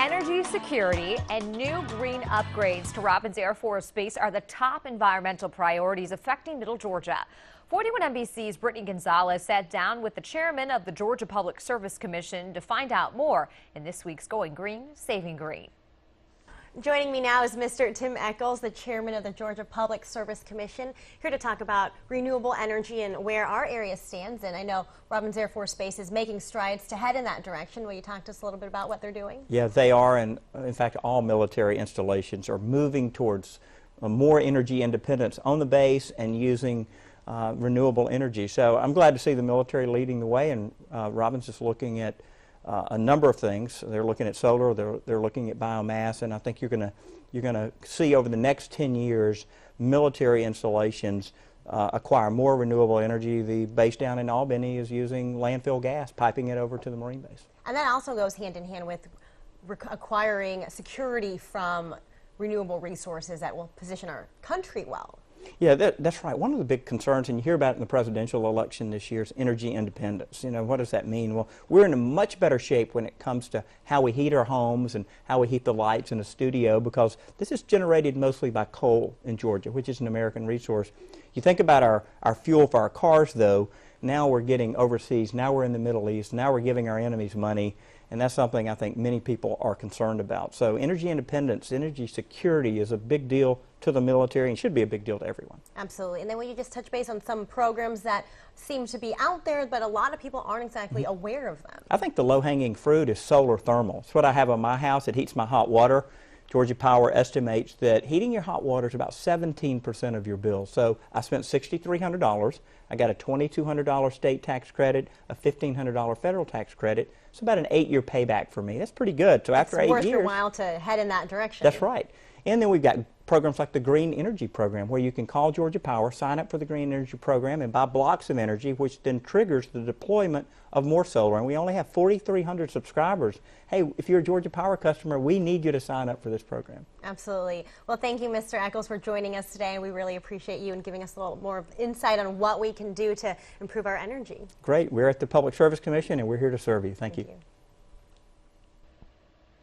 Energy security and new green upgrades to Robins Air Force Base are the top environmental priorities affecting Middle Georgia. 41 NBC's Brittany Gonzalez sat down with the chairman of the Georgia Public Service Commission to find out more in this week's Going Green, Saving Green. Joining me now is Mr. Tim Eccles, the chairman of the Georgia Public Service Commission, here to talk about renewable energy and where our area stands. And I know Robins Air Force Base is making strides to head in that direction. Will you talk to us a little bit about what they're doing? Yeah, they are, and in fact, all military installations are moving towards more energy independence on the base and using renewable energy. So I'm glad to see the military leading the way, and Robins is looking at a number of things. They're looking at solar, they're looking at biomass, and I think you're going to see over the next 10 years military installations acquire more renewable energy. The base down in Albany is using landfill gas, piping it over to the Marine base. And that also goes hand in hand with acquiring security from renewable resources that will position our country well. Yeah, that's right. One of the big concerns, and you hear about it in the presidential election this year, is energy independence. You know, what does that mean? Well, we're in a much better shape when it comes to how we heat our homes and how we heat the lights in the studio, because this is generated mostly by coal in Georgia, which is an American resource. You think about our fuel for our cars, though. Now we're getting overseas. Now we're in the Middle East. Now we're giving our enemies money. And that's something I think many people are concerned about. So energy independence, energy security is a big deal to the military and should be a big deal to everyone. Absolutely. And then will you just touch base on some programs that seem to be out there, but a lot of people aren't exactly aware of them? I think the low-hanging fruit is solar thermal. It's what I have on my house. It heats my hot water. Georgia Power estimates that heating your hot water is about 17% of your bill. So I spent $6,300. I got a $2,200 state tax credit, a $1,500 federal tax credit. It's about an 8-year payback for me. That's pretty good. So after 8 years, it's worth your while to head in that direction. That's right. And then we've got programs like the Green Energy Program, where you can call Georgia Power, sign up for the Green Energy Program, and buy blocks of energy, which then triggers the deployment of more solar. And we only have 4,300 subscribers. Hey, if you're a Georgia Power customer, we need you to sign up for this program. Absolutely. Well, thank you, Mr. Eccles, for joining us today. We really appreciate you and giving us a little more insight on what we can do to improve our energy. Great. We're at the Public Service Commission, and we're here to serve you. Thank you.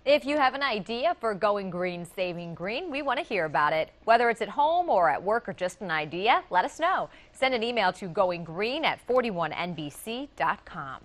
If you have an idea for Going Green, Saving Green, we want to hear about it. Whether it's at home or at work or just an idea, let us know. Send an email to goinggreen@41nbc.com.